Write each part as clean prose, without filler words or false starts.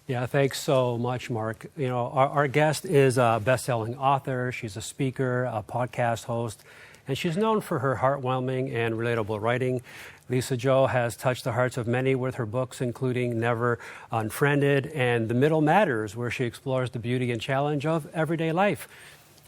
Yeah, thanks so much, Mark. You know, our guest is a best-selling author. She's a speaker, a podcast host, and she's known for her heartwarming and relatable writing. Lisa Jo has touched the hearts of many with her books, including Never Unfriended and The Middle Matters, where she explores the beauty and challenge of everyday life.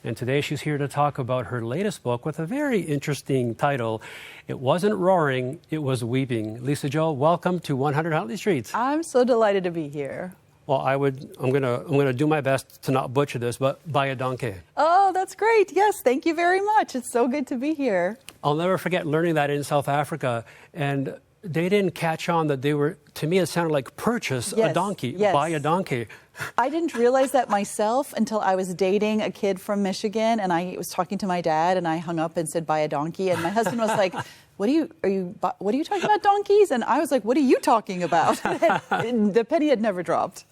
And today she's here to talk about her latest book with a very interesting title. It wasn't roaring, it was weeping. Lisa Jo, welcome to 100 Huntley Street. I'm so delighted to be here. Well, I'm gonna do my best to not butcher this, but by a donkey. Oh, that's great. Yes, thank you very much. It's so good to be here. I'll never forget learning that in South Africa, and they didn't catch on that they were. To me, it sounded like purchase a donkey, buy a donkey. I didn't realize that myself until I was dating a kid from Michigan, and I was talking to my dad, and I hung up and said buy a donkey, and my husband was like, What are you talking about, donkeys? And I was like, what are you talking about? The penny had never dropped.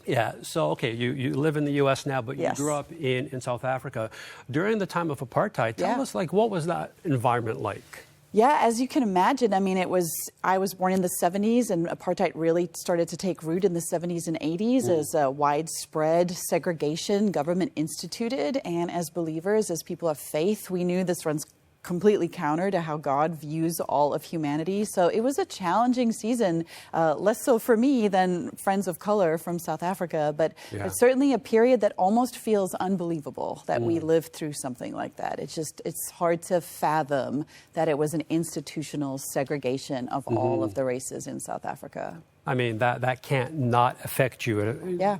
Yeah, so, okay, you live in the U.S. now, but you Yes. grew up in South Africa. During the time of apartheid, tell us, what was that environment like? Yeah, as you can imagine, I mean, I was born in the 70s, and apartheid really started to take root in the 70s and 80s as a widespread segregation government instituted. And as believers, as people of faith, we knew this runs completely counter to how God views all of humanity. So it was a challenging season, less so for me than friends of color from South Africa, but it's certainly a period that almost feels unbelievable that we lived through something like that. It's hard to fathom that it was an institutional segregation of all of the races in South Africa. I mean, that can't not affect you,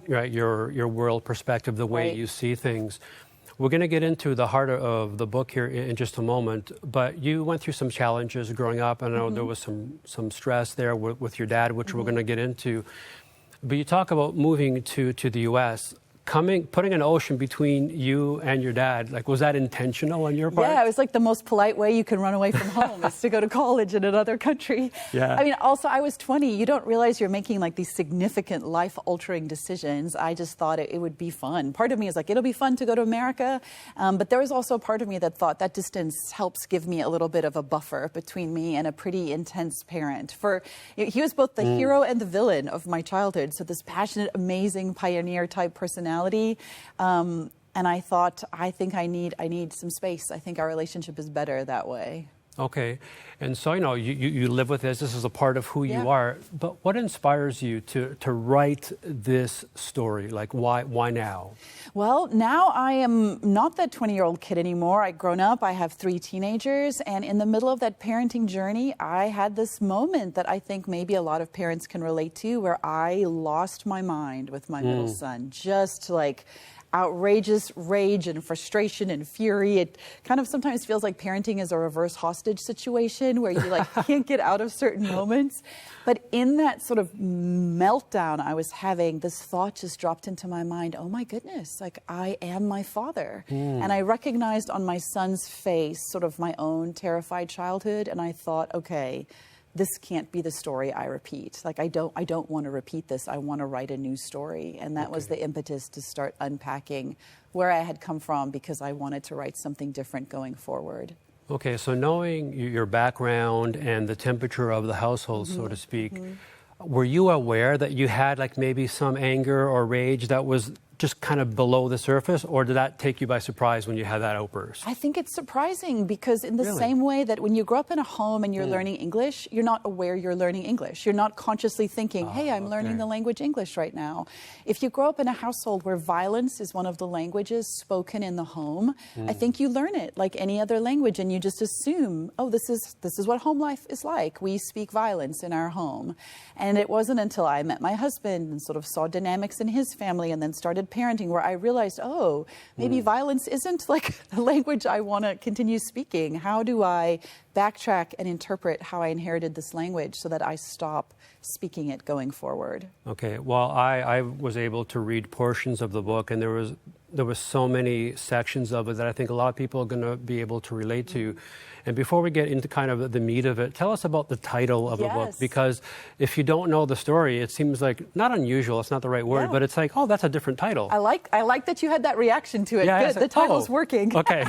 right? Your world perspective, the way you see things. We're going to get into the heart of the book here in just a moment, but you went through some challenges growing up. I know there was some stress there with your dad, which we're going to get into. But you talk about moving to the U.S., putting an ocean between you and your dad. Like, was that intentional on your part? Yeah, it was like the most polite way you can run away from home is to go to college in another country. Yeah. I mean, also, I was 20. You don't realize you're making like these significant life-altering decisions. I just thought it would be fun. Part of me is like, it'll be fun to go to America. But there was also a part of me that thought that distance helps give me a little bit of a buffer between me and a pretty intense parent. He was both the hero and the villain of my childhood. So this passionate, amazing, pioneer-type personality. And I thought, I think I need some space. I think our relationship is better that way. Okay. And so, you live with this. This is a part of who you are. But what inspires you to write this story? Like, why now? Well, now I am not that 20-year-old kid anymore. I've grown up. I have 3 teenagers. And in the middle of that parenting journey, I had this moment that I think maybe a lot of parents can relate to, where I lost my mind with my middle son. Just like outrageous rage and frustration and fury. It kind of sometimes feels like parenting is a reverse hostage situation where you like can't get out of certain moments. But in that sort of meltdown I was having, this thought just dropped into my mind, oh my goodness, like I am my father. And I recognized on my son's face sort of my own terrified childhood, and I thought, okay, this can't be the story I repeat. Like, I don't want to repeat this. I want to write a new story. And that was the impetus to start unpacking where I had come from, because I wanted to write something different going forward. Okay, so knowing your background and the temperature of the household, so to speak, were you aware that you had like maybe some anger or rage that was just kind of below the surface, or did that take you by surprise when you had that outburst? I think it's surprising, because in the same way that when you grow up in a home and you're learning English, you're not aware you're learning English. You're not consciously thinking, hey, I'm learning the language English right now. If you grow up in a household where violence is one of the languages spoken in the home, I think you learn it like any other language, and you just assume, oh, this is what home life is like. We speak violence in our home. And it wasn't until I met my husband and sort of saw dynamics in his family and then started parenting where I realized, oh, maybe violence isn't like the language I want to continue speaking. How do I backtrack and interpret how I inherited this language so that I stop speaking it going forward? Okay, well, I was able to read portions of the book, and there was there was so many sections of it that I think a lot of people are going to be able to relate to. And before we get into kind of the meat of it, tell us about the title of the book, because if you don't know the story, it seems like not unusual, it's not the right word, but it's like, oh, that's a different title. I like that you had that reaction to it. Yeah, good. The title's working. Okay.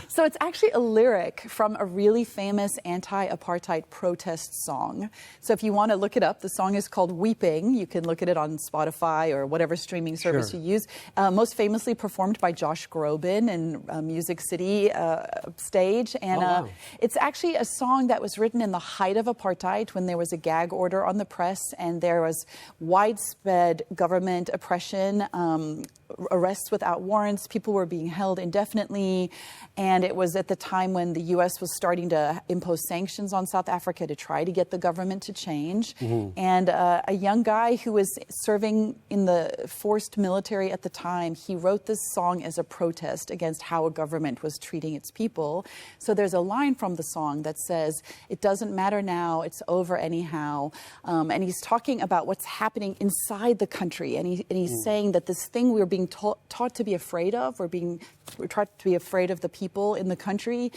So it's actually a lyric from a really famous anti-apartheid protest song. So if you want to look it up, the song is called Weeping. You can look at it on Spotify or whatever streaming service you use. Most famously performed by Josh Groban in Music City stage. And it's actually a song that was written in the height of apartheid, when there was a gag order on the press and there was widespread government oppression, arrests without warrants, people were being held indefinitely, and it was at the time when the U.S. was starting to impose sanctions on South Africa to try to get the government to change. And a young guy who was serving in the forced military at the time, he wrote this song as a protest against how a government was treating its people. So there's a line from the song that says, "It doesn't matter now, it's over anyhow." And he's talking about what's happening inside the country, and he's saying that this thing we're being taught to be afraid of, we're taught to be afraid of the people in the country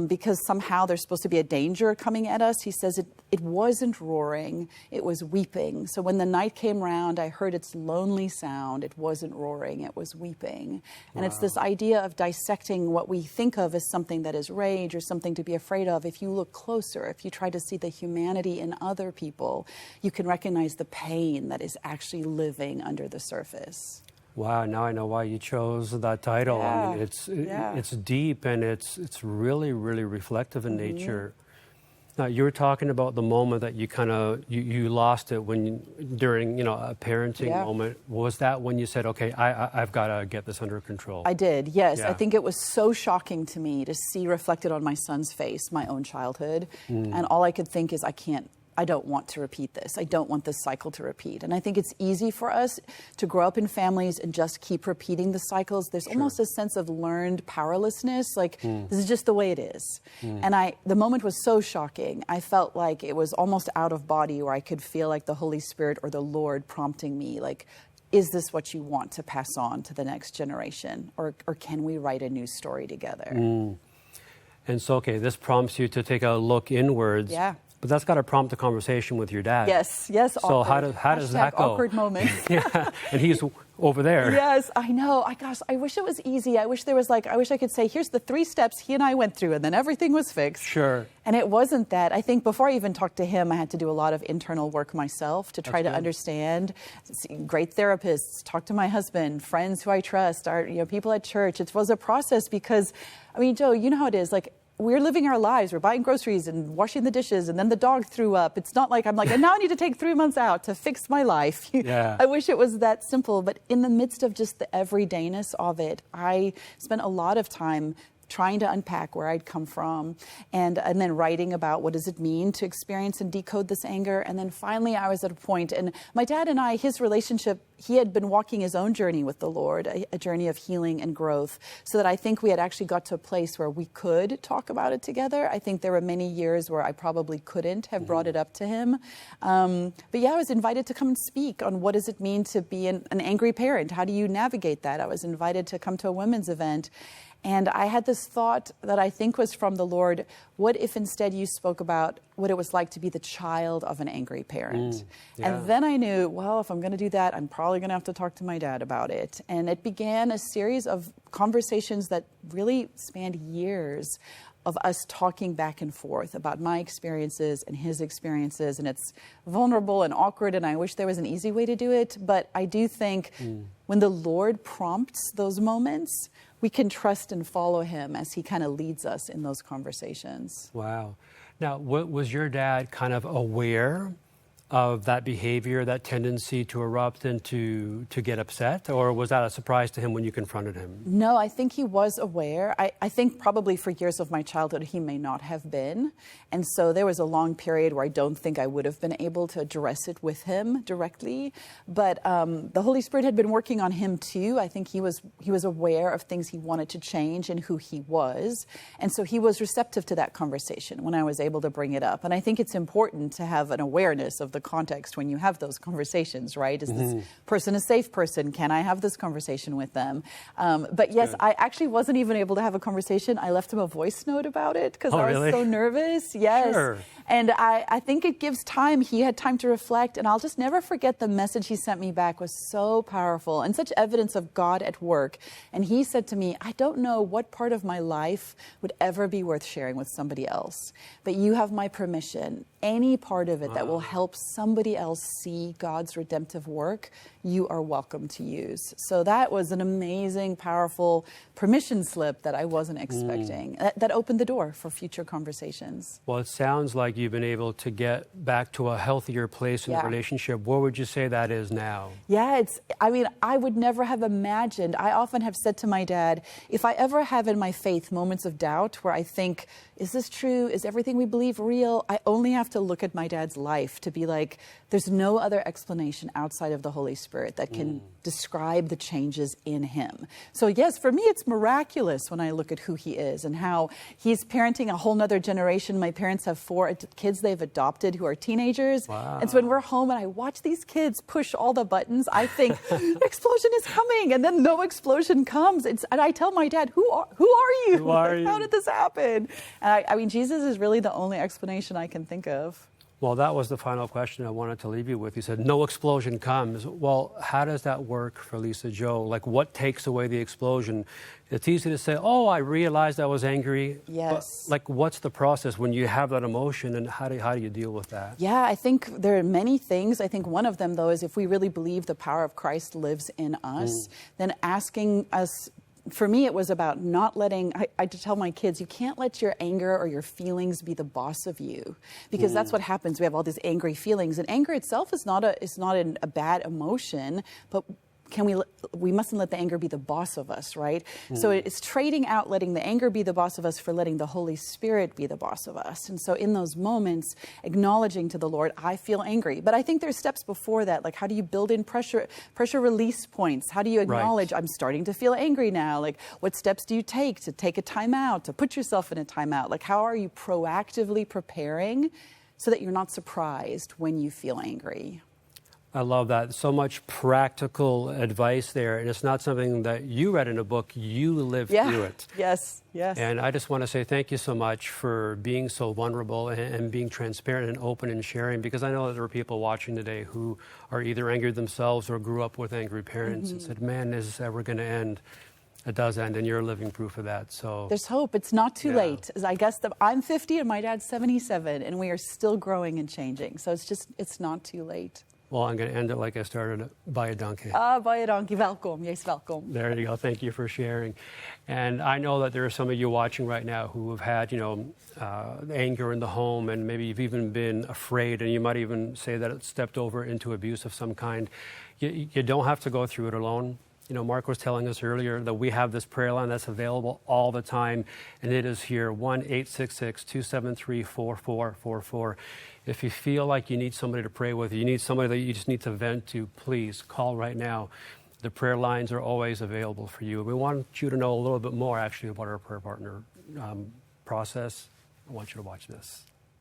because somehow there's supposed to be a danger coming at us. He says it wasn't roaring, it was weeping. So when the night came round, I heard its lonely sound. It wasn't roaring, it was weeping. And it's this idea of dissecting what we think of as something that is rage or something to be afraid of. If you look closer, if you try to see the humanity in other people, you can recognize the pain that is actually living under the surface. Wow, now I know why you chose that title. Yeah. I mean, it's deep and it's really, really reflective in nature. Now, you were talking about the moment that you kind of you lost it during a parenting moment. Was that when you said, "Okay, I've got to get this under control"? I did, yes. I think it was so shocking to me to see reflected on my son's face my own childhood, and all I could think is, I don't want to repeat this. I don't want this cycle to repeat. And I think it's easy for us to grow up in families and just keep repeating the cycles. There's almost a sense of learned powerlessness, like this is just the way it is. And the moment was so shocking. I felt like it was almost out of body, where I could feel like the Holy Spirit or the Lord prompting me, like, is this what you want to pass on to the next generation? Or can we write a new story together? And so, okay, this prompts you to take a look inwards. Yeah. But that's got to prompt a conversation with your dad. Yes. So Awkward. how does that go? Awkward moment. Yeah, and he's over there. Yes, I know. I wish it was easy. I wish I could say, here's the 3 steps he and I went through, and then everything was fixed. Sure. And it wasn't that. I think before I even talked to him, I had to do a lot of internal work myself to try to understand. Great therapists, talk to my husband, friends who I trust, people at church. It was a process because, I mean, Joe, you know how it is. Like, we're living our lives. We're buying groceries and washing the dishes, and then the dog threw up. It's not like I'm like, and now I need to take 3 months out to fix my life. Yeah. I wish it was that simple. But in the midst of just the everydayness of it, I spent a lot of time trying to unpack where I'd come from, and then writing about what does it mean to experience and decode this anger. And then finally I was at a point, and my dad and I, his relationship, he had been walking his own journey with the Lord, a journey of healing and growth, so that I think we had actually got to a place where we could talk about it together. I think there were many years where I probably couldn't have brought it up to him. But yeah, I was invited to come and speak on what does it mean to be an angry parent? How do you navigate that? I was invited to come to a women's event. And I had this thought that I think was from the Lord. What if instead you spoke about what it was like to be the child of an angry parent? And then I knew, well, if I'm going to do that, I'm probably going to have to talk to my dad about it. And it began a series of conversations that really spanned years of us talking back and forth about my experiences and his experiences. And it's vulnerable and awkward, and I wish there was an easy way to do it. But I do think when the Lord prompts those moments, we can trust and follow him as he kind of leads us in those conversations. Wow. Now, was your dad kind of aware of that behavior, that tendency to erupt and to get upset? Or was that a surprise to him when you confronted him? No, I think he was aware. I think probably for years of my childhood, he may not have been. And so there was a long period where I don't think I would have been able to address it with him directly. But the Holy Spirit had been working on him too. I think he was aware of things he wanted to change and who he was. And so he was receptive to that conversation when I was able to bring it up. And I think it's important to have an awareness of the context when you have those conversations, right? Is this person a safe person? Can I have this conversation with them? But yes, Good. I actually wasn't even able to have a conversation. I left him a voice note about it because I was really? so nervous. Yes. Sure. And I think it gives time. He had time to reflect, and I'll just never forget the message he sent me back was so powerful and such evidence of God at work. And he said to me, I don't know what part of my life would ever be worth sharing with somebody else, but you have my permission. Any part of it that will help somebody else see God's redemptive work, you are welcome to use. So that was an amazing, powerful permission slip that I wasn't expecting. That opened the door for future conversations. Well, it sounds like you've been able to get back to a healthier place in the relationship. Where would you say that is now? Yeah, I would never have imagined. I often have said to my dad, if I ever have in my faith moments of doubt where I think, is this true? Is everything we believe real? I only have to look at my dad's life to be like, there's no other explanation outside of the Holy Spirit that can describe the changes in him. So yes, for me, it's miraculous when I look at who he is and how he's parenting a whole nother generation. My parents have 4 kids they've adopted who are teenagers. Wow. And so when we're home and I watch these kids push all the buttons, I think, explosion is coming. And then no explosion comes. And I tell my dad, who are you? Who are you? How did this happen? And I mean, Jesus is really the only explanation I can think of. Well, that was the final question I wanted to leave you with. You said no explosion comes. Well, how does that work for Lisa Jo? Like, what takes away the explosion? It's easy to say, oh, I realized I was angry. Yes. But, like, what's the process when you have that emotion, and how do you deal with that? Yeah, I think there are many things. I think one of them, though, is if we really believe the power of Christ lives in us, then asking us. For me, it was about not letting, I tell my kids, you can't let your anger or your feelings be the boss of you, because that's what happens. We have all these angry feelings, and anger itself is not a bad emotion, but we mustn't let the anger be the boss of us, right? So it's trading out letting the anger be the boss of us for letting the Holy Spirit be the boss of us. And so in those moments, acknowledging to the Lord, I feel angry. But I think there's steps before that, like how do you build in pressure release points? How do you acknowledge, I'm starting to feel angry now? Like, what steps do you take to take a time out, to put yourself in a timeout? Like, how are you proactively preparing so that you're not surprised when you feel angry? I love that. So much practical advice there. And it's not something that you read in a book. You lived through it. Yes. And I just want to say thank you so much for being so vulnerable and being transparent and open and sharing, because I know that there are people watching today who are either angry themselves or grew up with angry parents and said, man, is this ever going to end? It does end, and you're living proof of that. So there's hope. It's not too late. I guess I'm 50 and my dad's 77, and we are still growing and changing. So it's not too late. Well, I'm going to end it like I started, by a donkey. By a donkey. Welkom. Yes, welkom. There you go. Thank you for sharing. And I know that there are some of you watching right now who have had, anger in the home, and maybe you've even been afraid, and you might even say that it stepped over into abuse of some kind. You don't have to go through it alone. Mark was telling us earlier that we have this prayer line that's available all the time, and it is here, 1-866-273-4444. If you feel like you need somebody to pray with, you need somebody that you just need to vent to, please call right now. The prayer lines are always available for you. We want you to know a little bit more, actually, about our prayer partner process. I want you to watch this.